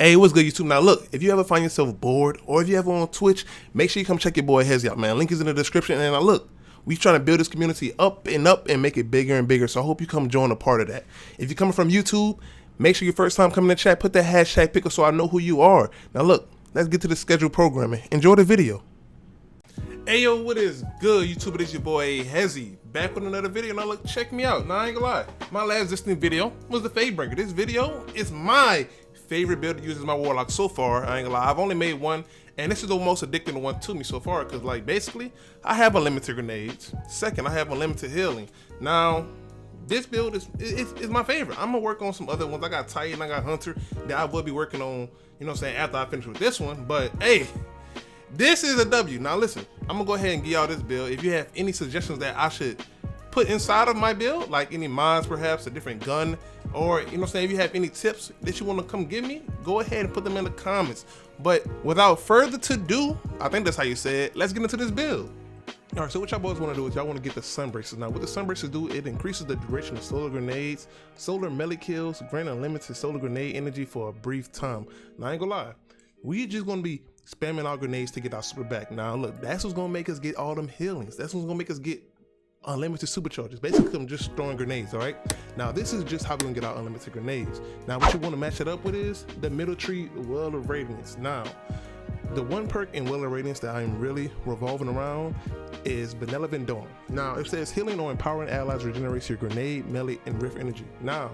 Hey, what's good, YouTube? Now look, if you ever find yourself bored or if you ever on Twitch, make sure you come check your boy Hesy out, man. Link is in the description. And now look, we trying to build this community up and make it bigger and bigger. So I hope you come join a part of that. If you're coming from YouTube, make sure your first time coming to chat, put the hashtag picker so I know who you are. Now look, let's get to the scheduled programming. Enjoy the video. Hey yo, what is good, YouTube? It is your boy Hesy, back with another video. Now look, check me out. Now I ain't gonna lie, my last listening video was the Fadebringer. This video is my favorite build to use as my Warlock so far. I ain't gonna lie, I've only made one, and this is the most addicting one to me so far, because like basically I have unlimited grenades. Second, I have unlimited healing. Now this build is my favorite. I'm gonna work on some other ones. I got Titan, I got Hunter that I will be working on, you know what I'm saying, after I finish with this one. But hey, this is a W. Now listen, I'm gonna go ahead and give y'all this build. If you have any suggestions that I should put inside of my build, like any mods perhaps, a different gun, or you know what I'm saying, if you have any tips that you want to come give me, go ahead and put them in the comments. But without further to do, I think that's how you say it, let's get into this build. All right, so what y'all boys want to do is y'all want to get the sun braces. Now what the sun braces do, it increases the duration of solar grenades, solar melee kills, grant unlimited solar grenade energy for a brief time. Now I ain't gonna lie, we just gonna be spamming our grenades to get our super back. Now look, that's what's gonna make us get all them healings. That's what's gonna make us get unlimited supercharges. Basically I'm just throwing grenades. All right, now this is just how we're gonna get our unlimited grenades. Now what you want to match it up with is the middle tree Well of Radiance. Now the one perk in Well of Radiance that I'm really revolving around is Benevolent Dawn. Now it says healing or empowering allies regenerates your grenade, melee, and rift energy. Now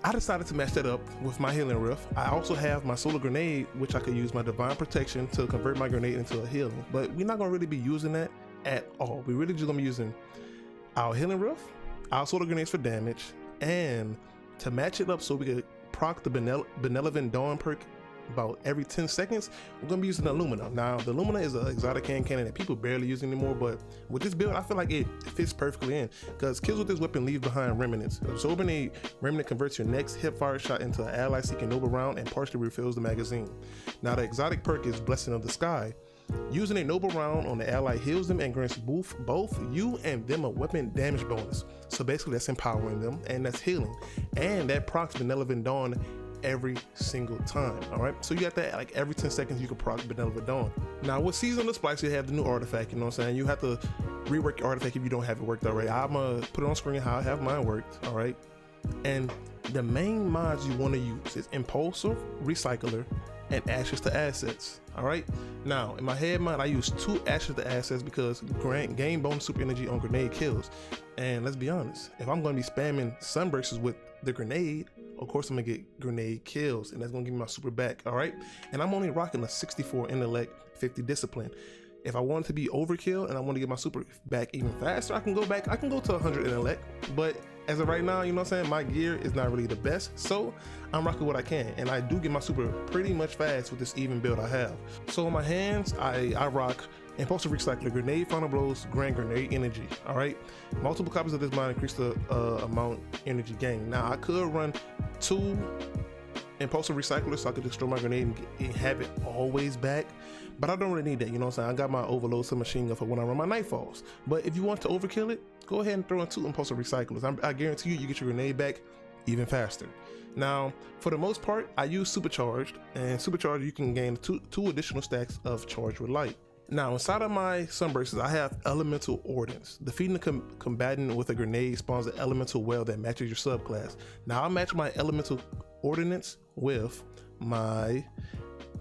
I decided to match that up with my healing rift. I also have my solar grenade, which I could use my divine protection to convert my grenade into a healing, but we're not gonna really be using that at all. We're really just gonna be using our healing rift, our solar grenades for damage, and to match it up so we could proc the Benevolent Dawn perk about every 10 seconds, we're gonna be using the Lumina. Now the Lumina is an exotic hand cannon that people barely use anymore, but with this build I feel like it fits perfectly in, because kills with this weapon leave behind remnants. Absorbing a remnant converts your next hip fire shot into an ally seeking noble round and partially refills the magazine. Now the exotic perk is Blessing of the Sky. Using a noble round on the ally heals them and grants both you and them a weapon damage bonus. So basically that's empowering them and that's healing, and that procs Benevolent Dawn every single time. All right, so you got that, like every 10 seconds you can proc Benevolent Dawn. Now with Season of the Splicer, you have the new artifact. You know what I'm saying, you have to rework your artifact if you don't have it worked already. I'm gonna put it on screen how I have mine worked. All right, and the main mods you want to use is Impulsive Recycler and Ashes to Assets. All right, now in my head mod I use 2 Ashes to Assets because gain bonus super energy on grenade kills. And let's be honest, if I'm going to be spamming sunbursts with the grenade, of course I'm gonna get grenade kills, and that's gonna give me my super back. All right, and I'm only rocking a 64 intellect, 50 discipline. If I want it to be overkill and I want to get my super back even faster, I can go to 100 intellect. But as of right now, you know what I'm saying, my gear is not really the best, so I'm rocking what I can, and I do get my super pretty much fast with this even build I have. So in my hands, I rock Impulsive Recycler, Grenade Final Blows, grant grenade energy. All right, multiple copies of this mod increase the amount energy gain. Now I could run 2 Impulsive Recyclers so I could destroy my grenade and have it always back, but I don't really need that. You know what I'm saying, I got my overload submachine gun for when I run my Nightfalls. But if you want to overkill it, go ahead and throw in 2 Impulsive Recyclers. I guarantee you get your grenade back even faster. Now for the most part I use Supercharged, and Supercharged you can gain two additional stacks of Charge with Light. Now inside of my sunbursts I have Elemental Ordnance. Defeating a combatant with a grenade spawns an elemental well that matches your subclass. Now I match my Elemental Ordnance with my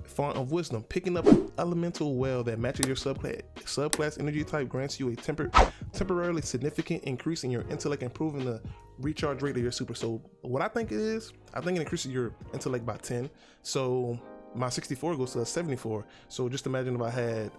Font of Wisdom. Picking up elemental well that matches your subclass energy type grants you a temporarily significant increase in your intellect, improving the recharge rate of your super. So what I think it is, I think it increases your intellect by 10. So my 64 goes to a 74. So just imagine if I had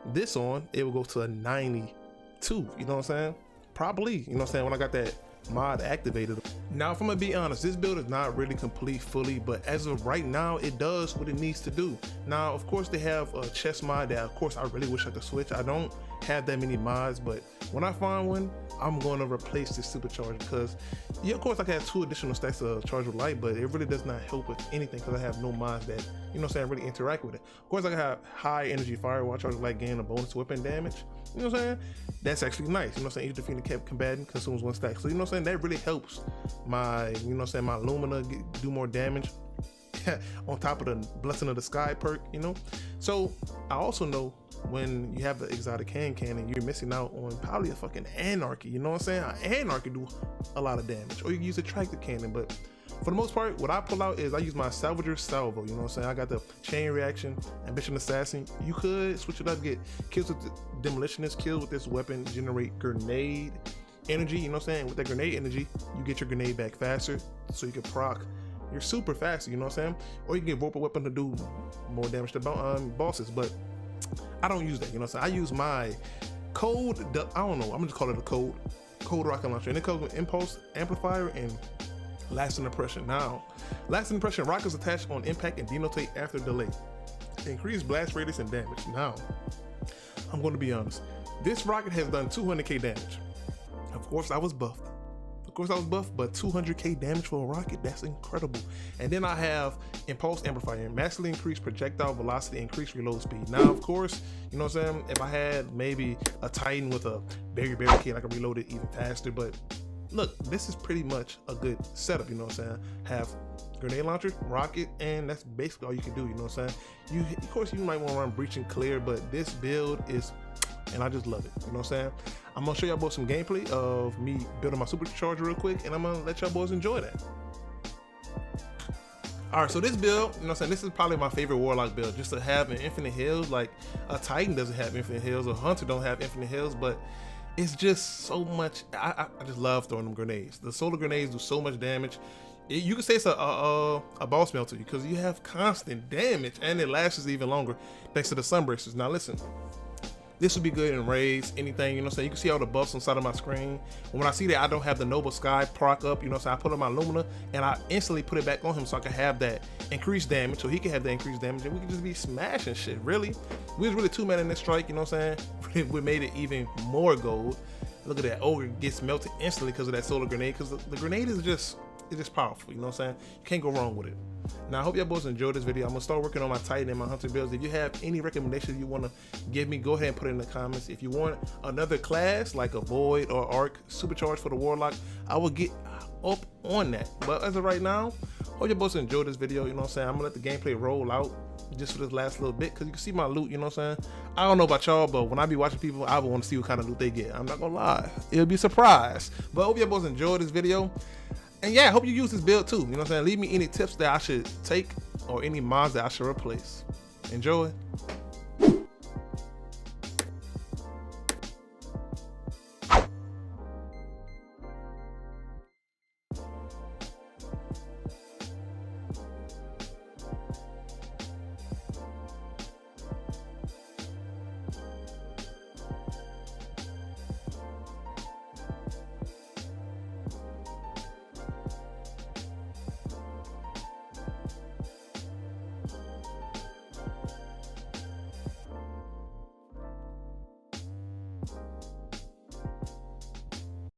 this on, it would go to a 92. You know what I'm saying? Probably, you know what I'm saying, when I got that mod activated. Now if I'm gonna be honest, this build is not really complete fully, but as of right now it does what it needs to do. Now of course they have a chest mod that of course I really wish I could switch. I don't have that many mods, but when I find one I'm going to replace this supercharge, because yeah, of course I can have 2 additional stacks of Charge with Light, but it really does not help with anything because I have no mods that, you know what I'm saying, really interact with it. Of course I can have high energy firewall, Charge with Light gain a bonus to weapon damage, you know what I'm saying, that's actually nice, you know what I'm saying. Each defeated combatant consumes 1 stack, so you know what I'm saying, that really helps my, you know what I'm saying, my Lumina do more damage. on top of the Blessing of the Sky perk, you know. So I also know when you have the exotic hand cannon, you're missing out on probably a fucking anarchy, you know what I'm saying? Anarchy do a lot of damage, or you can use a tractor cannon, but for the most part, what I pull out is I use my SALVAGER'S salvo, you know what I'm saying? I got the chain reaction, ambition assassin. You could switch it up, get kills with the demolitionist, kills with this weapon, generate grenade energy, you know what I'm saying? With that grenade energy, you get your grenade back faster, so you can proc your super faster, you know what I'm saying? Or you can get rope a weapon to do more damage to bosses, but I don't use that, you know what I'm saying? I use my code, I don't know, I'm just call it a code rocket launcher, and it comes with impulse amplifier and lasting impression. Now, lasting impression, rockets attached on impact and denotate after delay. Increase blast radius and damage. Now, I'm going to be honest. This rocket has done 200k damage. Of course, I was buffed. But 200k damage for a rocket, that's incredible. And then I have impulse amplifier, massively increased projectile velocity, increased reload speed. Now, of course, you know what I'm saying? If I had maybe a Titan with a berry kit, I could reload it even faster, but look, this is pretty much a good setup, you know what I'm saying? Have grenade launcher, rocket, and that's basically all you can do, you know what I'm saying? Of course, you might want to run breach and clear, but this build is, and I just love it, you know what I'm saying? I'm going to show y'all boys some gameplay of me building my supercharger real quick, and I'm going to let y'all boys enjoy that. Alright, so this build, you know what I'm saying, this is probably my favorite Warlock build, just to have an infinite heals. Like, a Titan doesn't have infinite heals, a Hunter don't have infinite heals, but it's just so much. I just love throwing them grenades. The solar grenades do so much damage. You can say it's a boss melter because you have constant damage, and it lasts even longer thanks to the sunbracers. Now listen, this would be good in raids, anything, you know what I'm saying? You can see all the buffs on the side of my screen. When I see that I don't have the Noble Sky proc up, you know what I'm saying, I put on my Lumina and I instantly put it back on him so I can have that increased damage, so he can have the increased damage, and we can just be smashing shit, really. We was really 2-man in this strike, you know what I'm saying? We made it even more gold. Look at that, ogre gets melted instantly because of that solar grenade, because the grenade is just, it's just powerful, you know what I'm saying? You can't go wrong with it. Now, I hope y'all boys enjoyed this video. I'm gonna start working on my Titan and my Hunter builds. If you have any recommendations you want to give me, go ahead and put it in the comments. If you want another class like a Void or Arc supercharged for the Warlock, I will get up on that. But as of right now, hope y'all boys enjoyed this video, you know what I'm saying? I'm gonna let the gameplay roll out just for this last little bit, because you can see my loot, you know what I'm saying? I don't know about y'all, but when I be watching people, I want to see what kind of loot they get. I'm not gonna lie, it'll be a surprise. But I hope y'all boys enjoyed this video. And yeah, I hope you use this build too, you know what I'm saying? Leave me any tips that I should take or any mods that I should replace. Enjoy.